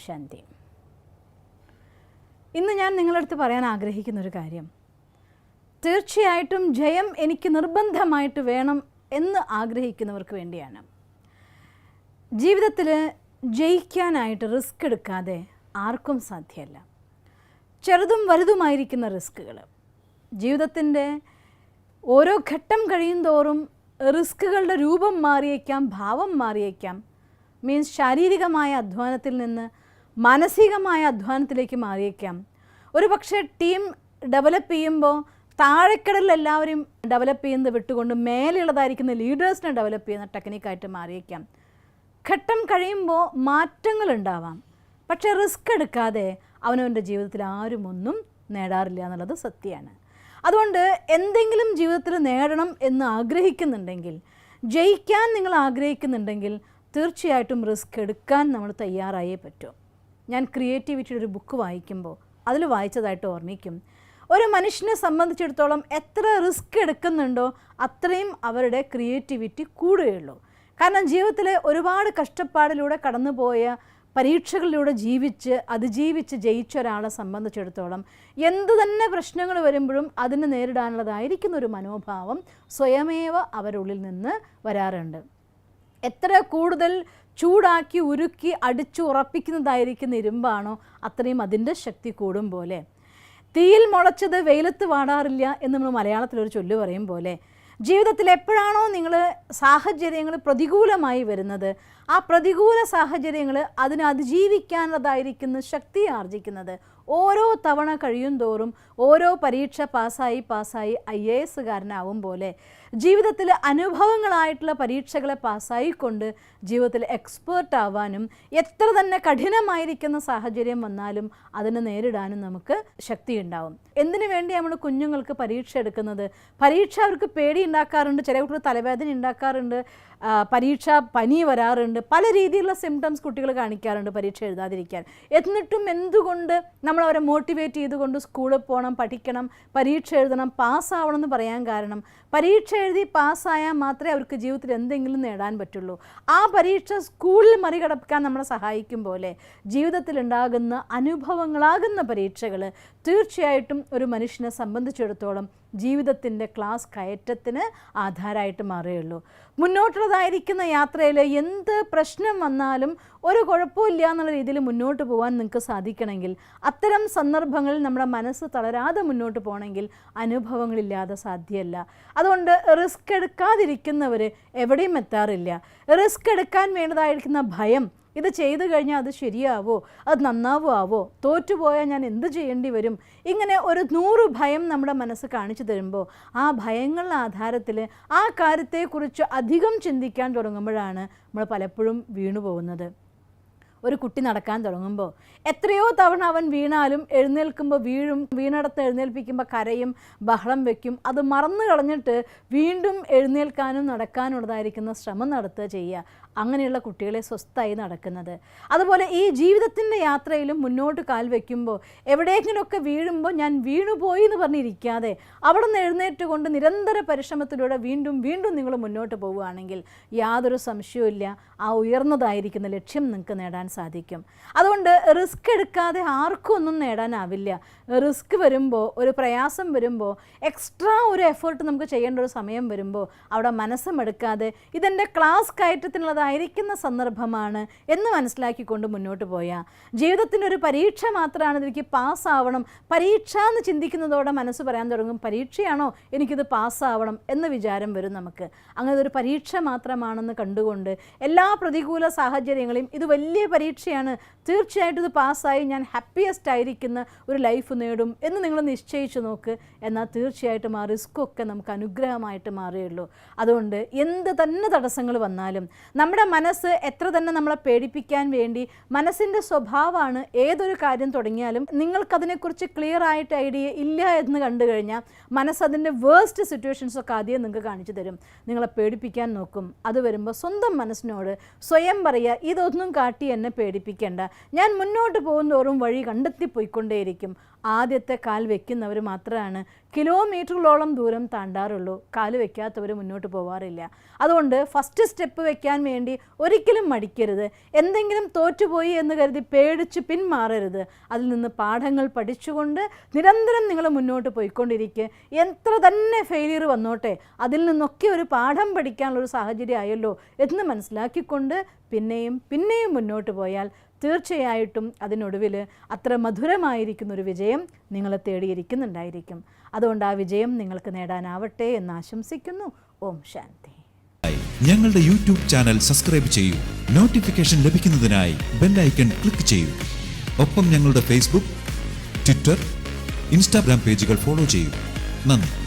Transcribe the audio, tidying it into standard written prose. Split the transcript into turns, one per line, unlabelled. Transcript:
ശാന്തി. ഇന്ന് ഞാൻ നിങ്ങളടുത്ത് പറയാൻ ആഗ്രഹിക്കുന്നൊരു കാര്യം, തീർച്ചയായിട്ടും ജയം എനിക്ക് നിർബന്ധമായിട്ട് വേണം എന്ന് ആഗ്രഹിക്കുന്നവർക്ക് വേണ്ടിയാണ്. ജീവിതത്തിൽ ജയിക്കാനായിട്ട് റിസ്ക് എടുക്കാതെ ആർക്കും സാധ്യമല്ല. ചെറുതും വലുതുമായിരിക്കുന്ന റിസ്ക്കുകൾ, ജീവിതത്തിൻ്റെ ഓരോ ഘട്ടം കഴിയും തോറും റിസ്ക്കുകളുടെ രൂപം മാറിയേക്കാം, ഭാവം മാറിയേക്കാം. മീൻസ് ശാരീരികമായ അധ്വാനത്തിൽ നിന്ന് മാനസികമായ അധ്വാനത്തിലേക്ക് മാറിയേക്കാം. ഒരു പക്ഷേ ടീം ഡെവലപ്പ് ചെയ്യുമ്പോൾ താഴെക്കടലിൽ എല്ലാവരും ഡെവലപ്പ് ചെയ്യുന്നത് വിട്ടുകൊണ്ട് മേലെയുള്ളതായിരിക്കുന്ന ലീഡേഴ്സിനെ ഡെവലപ്പ് ചെയ്യുന്ന ടെക്നിക്കായിട്ട് മാറിയേക്കാം. ഘട്ടം കഴിയുമ്പോൾ മാറ്റങ്ങളുണ്ടാവാം. പക്ഷേ റിസ്ക് എടുക്കാതെ അവനവൻ്റെ ജീവിതത്തിൽ ആരും ഒന്നും നേടാറില്ല എന്നുള്ളത് സത്യമാണ്. അതുകൊണ്ട് എന്തെങ്കിലും ജീവിതത്തിൽ നേടണം എന്ന് ആഗ്രഹിക്കുന്നുണ്ടെങ്കിൽ, ജയിക്കാൻ നിങ്ങൾ ആഗ്രഹിക്കുന്നുണ്ടെങ്കിൽ തീർച്ചയായിട്ടും റിസ്ക് എടുക്കാൻ നമ്മൾ തയ്യാറായേ പറ്റൂ. ഞാൻ ക്രിയേറ്റിവിറ്റിയുടെ ഒരു ബുക്ക് വായിക്കുമ്പോൾ അതിൽ വായിച്ചതായിട്ട് ഓർമ്മിക്കും, ഒരു മനുഷ്യനെ സംബന്ധിച്ചിടത്തോളം എത്ര റിസ്ക് എടുക്കുന്നുണ്ടോ അത്രയും അവരുടെ ക്രിയേറ്റിവിറ്റി കൂടുകയുള്ളൂ. കാരണം ജീവിതത്തിൽ ഒരുപാട് കഷ്ടപ്പാടിലൂടെ കടന്നുപോയ, പരീക്ഷകളിലൂടെ അതിജീവിച്ച് ജയിച്ച ഒരാളെ സംബന്ധിച്ചിടത്തോളം എന്തു തന്നെ പ്രശ്നങ്ങൾ വരുമ്പോഴും അതിനെ നേരിടാനുള്ളതായിരിക്കുന്ന ഒരു മനോഭാവം സ്വയമേവ അവരുള്ളിൽ നിന്ന് വരാറുണ്ട്. എത്ര കൂടുതൽ ചൂടാക്കി ഉരുക്കി അടിച്ചു ഉറപ്പിക്കുന്നതായിരിക്കുന്ന ഇരുമ്പാണോ അത്രയും അതിൻ്റെ ശക്തി കൂടും പോലെ. തീയിൽ മുളച്ചത് വെയിലത്ത് വാടാറില്ല എന്ന് നമ്മൾ മലയാളത്തിലൊരു ചൊല്ല് പറയും പോലെ, ജീവിതത്തിൽ എപ്പോഴാണോ നിങ്ങൾ സാഹചര്യങ്ങൾ പ്രതികൂലമായി വരുന്നത്, ആ പ്രതികൂല സാഹചര്യങ്ങൾ അതിനെ അതിജീവിക്കാനുള്ളതായിരിക്കുന്ന ശക്തി ആർജിക്കുന്നത് ഓരോ തവണ കഴിയും തോറും ഓരോ പരീക്ഷ പാസ്സായി IAS പോലെ ജീവിതത്തിൽ അനുഭവങ്ങളായിട്ടുള്ള പരീക്ഷകളെ പാസ്സായിക്കൊണ്ട് ജീവിതത്തിൽ എക്സ്പേർട്ട് ആവാനും എത്ര തന്നെ കഠിനമായിരിക്കുന്ന സാഹചര്യം വന്നാലും അതിനെ നേരിടാനും നമുക്ക് ശക്തിയുണ്ടാവും. എന്തിനു വേണ്ടി നമ്മൾ കുഞ്ഞുങ്ങൾക്ക് പരീക്ഷ എടുക്കുന്നത്? പരീക്ഷ അവർക്ക് പേടി ഉണ്ടാക്കാറുണ്ട്, ചില കുട്ടികൾ തലവേദന ഉണ്ടാക്കാറുണ്ട്, പരീക്ഷ പനി വരാറുണ്ട്, പല രീതിയിലുള്ള സിംറ്റംസ് കുട്ടികൾ കാണിക്കാറുണ്ട് പരീക്ഷ എഴുതാതിരിക്കാൻ. എന്നിട്ടും എന്തുകൊണ്ട് നമ്മൾ അവരെ മോട്ടിവേറ്റ് ചെയ്തുകൊണ്ട് സ്കൂളിൽ പോകണം, പഠിക്കണം, പരീക്ഷ എഴുതണം, പാസ്സാവണം എന്ന് പറയാൻ കാരണം, പരീക്ഷ എഴുതി പാസ്സായാൽ മാത്രമേ അവർക്ക് ജീവിതത്തിൽ എന്തെങ്കിലും നേടാൻ പറ്റുള്ളൂ. ആ പരീക്ഷ സ്കൂളിൽ മറികടക്കാൻ നമ്മളെ സഹായിക്കും പോലെ ജീവിതത്തിൽ ഉണ്ടാകുന്ന അനുഭവങ്ങളാകുന്ന പരീക്ഷകൾ തീർച്ചയായിട്ടും ഒരു മനുഷ്യനെ സംബന്ധിച്ചിടത്തോളം ജീവിതത്തിൻ്റെ ക്ലാസ് കയറ്റത്തിന് ആധാരമായിട്ട് മാറുകയുള്ളൂ. മുന്നോട്ടുള്ളതായിരിക്കുന്ന യാത്രയിൽ എന്ത് പ്രശ്നം വന്നാലും ഒരു കുഴപ്പമില്ല എന്നുള്ള രീതിയിൽ മുന്നോട്ട് പോകാൻ നിങ്ങൾക്ക് സാധിക്കണമെങ്കിൽ, അത്തരം സന്ദർഭങ്ങളിൽ നമ്മുടെ മനസ്സ് തളരാതെ മുന്നോട്ട് പോകണമെങ്കിൽ അനുഭവങ്ങളില്ലാതെ സാധ്യമല്ല. അതുകൊണ്ട് റിസ്ക് എടുക്കാതിരിക്കുന്നവർ എവിടെയും എത്താറില്ല. റിസ്ക് എടുക്കാൻ വേണ്ടതായിരിക്കുന്ന ഭയം, ഇത് ചെയ്തു കഴിഞ്ഞാൽ അത് ശരിയാവോ, അത് നന്നാവോ, തോറ്റുപോയാൽ ഞാൻ എന്ത് ചെയ്യേണ്ടി വരും, ഇങ്ങനെ ഒരു 100 ഭയം നമ്മുടെ മനസ്സ് കാണിച്ചു തരുമ്പോൾ ആ ഭയങ്ങളുടെ ആധാരത്തിൽ ആ കാര്യത്തെക്കുറിച്ച് അധികം ചിന്തിക്കാൻ തുടങ്ങുമ്പോഴാണ് നമ്മൾ പലപ്പോഴും വീണു പോകുന്നത്. ഒരു കുട്ടി നടക്കാൻ തുടങ്ങുമ്പോൾ എത്രയോ തവണ അവൻ വീണാലും എഴുന്നേൽക്കുമ്പോൾ വീഴും, വീണിടത്ത് എഴുന്നേൽപ്പിക്കുമ്പോൾ കരയും, ബഹളം വയ്ക്കും. അത് മറന്നു കളഞ്ഞിട്ട് വീണ്ടും എഴുന്നേൽക്കാനും നടക്കാനുള്ളതായിരിക്കുന്ന ശ്രമം നടത്തുക ചെയ്യുക. അങ്ങനെയുള്ള കുട്ടികളെ സ്വസ്ഥമായി നടക്കുന്നത്. അതുപോലെ ഈ ജീവിതത്തിൻ്റെ യാത്രയിലും മുന്നോട്ട് കാൽ വയ്ക്കുമ്പോൾ എവിടെയെങ്കിലുമൊക്കെ വീഴുമ്പോൾ ഞാൻ വീണുപോയി എന്ന് പറഞ്ഞിരിക്കാതെ അവിടെ നിന്ന് എഴുന്നേറ്റുകൊണ്ട് നിരന്തര പരിശ്രമത്തിലൂടെ വീണ്ടും നിങ്ങൾ മുന്നോട്ട് പോവുകയാണെങ്കിൽ യാതൊരു സംശയവുമില്ല, ആ ഉയർന്നതായിരിക്കുന്ന ലക്ഷ്യം നിങ്ങൾക്ക് നേടാൻ സാധിക്കും. അതുകൊണ്ട് റിസ്ക് എടുക്കാതെ ആർക്കും ഒന്നും നേടാനാവില്ല. റിസ്ക് വരുമ്പോൾ, ഒരു പ്രയാസം വരുമ്പോൾ, എക്സ്ട്രാ ഒരു എഫേർട്ട് നമുക്ക് ചെയ്യേണ്ട ഒരു സമയം വരുമ്പോൾ അവിടെ മനസ്സുമെടുക്കാതെ ഇതെൻ്റെ ക്ലാസ് കയറ്റത്തിനുള്ളതായിരിക്കുന്ന സന്ദർഭമാണ് എന്ന് മനസ്സിലാക്കിക്കൊണ്ട് മുന്നോട്ട് പോയാൽ, ജീവിതത്തിൻ്റെ ഒരു പരീക്ഷ മാത്രമാണ്, എനിക്ക് പാസ്സാവണം, പരീക്ഷ എന്ന് ചിന്തിക്കുന്നതോടെ മനസ്സ് പറയാൻ തുടങ്ങും പരീക്ഷയാണോ, എനിക്കിത് പാസ്സാവണം എന്ന വിചാരം വരും നമുക്ക്. അങ്ങനെ ഒരു പരീക്ഷ മാത്രമാണെന്ന് കണ്ടുകൊണ്ട് എല്ലാ പ്രതികൂല സാഹചര്യങ്ങളെയും ഇത് വലിയ പരീക്ഷയാണ്, തീർച്ചയായിട്ടും ഇത് പാസ്സായി ഞാൻ ഹാപ്പിയസ്റ്റ് ആയിരിക്കുന്ന ഒരു ലൈഫ് നേടും എന്ന് നിങ്ങൾ നിശ്ചയിച്ചു നോക്ക്. എന്നാൽ തീർച്ചയായിട്ടും ആ റിസ്ക്കൊക്കെ നമുക്ക് അനുഗ്രഹമായിട്ട് മാറുകയുള്ളൂ. അതുകൊണ്ട് എന്ത് തന്നെ തടസ്സങ്ങൾ വന്നാലും നമ്മുടെ മനസ്സ് എത്ര തന്നെ നമ്മളെ പേടിപ്പിക്കാൻ വേണ്ടി, മനസ്സിൻ്റെ സ്വഭാവമാണ് ഏതൊരു കാര്യം തുടങ്ങിയാലും നിങ്ങൾക്കതിനെക്കുറിച്ച് ക്ലിയർ ആയിട്ട് ഐഡിയ ഇല്ല എന്ന് കണ്ടു കഴിഞ്ഞാൽ മനസ്സതിൻ്റെ വേഴ്സ്റ്റ് സിറ്റുവേഷൻസൊക്കെ ആദ്യം നിങ്ങൾക്ക് കാണിച്ചു തരും, നിങ്ങളെ പേടിപ്പിക്കാൻ നോക്കും. അത് വരുമ്പോൾ സ്വന്തം മനസ്സിനോട് സ്വയം പറയുക, ഇതൊന്നും കാട്ടി എന്നെ പേടിപ്പിക്കേണ്ട, ഞാൻ മുന്നോട്ട് പോകുന്തോറും വഴി കണ്ടെത്തി പോയിക്കൊണ്ടേയിരിക്കും. ആദ്യത്തെ കാൽ വയ്ക്കുന്നവർ മാത്രമാണ് കിലോമീറ്ററുകളോളം ദൂരം താണ്ടാറുള്ളൂ. കാല് വയ്ക്കാത്തവർ മുന്നോട്ട് പോവാറില്ല. അതുകൊണ്ട് ഫസ്റ്റ് സ്റ്റെപ്പ് വയ്ക്കാൻ വേണ്ടി ഒരിക്കലും മടിക്കരുത്. എന്തെങ്കിലും തോറ്റുപോയി എന്ന് കരുതി പേടിച്ച് പിന്മാറരുത്. അതിൽ നിന്ന് പാഠങ്ങൾ പഠിച്ചുകൊണ്ട് നിരന്തരം നിങ്ങൾ മുന്നോട്ട് പോയിക്കൊണ്ടിരിക്കുക. എത്ര തന്നെ ഫെയിലിയർ വന്നോട്ടെ, അതിൽ നിന്നൊക്കെ ഒരു പാഠം പഠിക്കാനുള്ളൊരു സാഹചര്യം ആയല്ലോ എന്ന് മനസ്സിലാക്കിക്കൊണ്ട് പിന്നെയും പിന്നെയും മുന്നോട്ട് പോയാൽ തീർച്ചയായിട്ടും അതിനൊടുവിൽ അത്ര മധുരമായിരിക്കുന്നൊരു വിജയം നിങ്ങളെ തേടിയിരിക്കുന്നുണ്ടായിരിക്കും. അതുകൊണ്ട് ആ വിജയം നിങ്ങൾക്ക് നേടാനാവട്ടെ എന്ന് ആശംസിക്കുന്നു. ഓം ശാന്തി.
ഞങ്ങളുടെ യൂട്യൂബ് ചാനൽ സബ്സ്ക്രൈബ് ചെയ്യൂ. നോട്ടിഫിക്കേഷൻ ലഭിക്കുന്നതിനായി ബെൽ ഐക്കൺ ക്ലിക്ക് ചെയ്യൂ. ഒപ്പം ഞങ്ങളുടെ ഫേസ്ബുക്ക്, ട്വിറ്റർ, ഇൻസ്റ്റാഗ്രാം പേജുകൾ ഫോളോ ചെയ്യൂ. നന്ദി.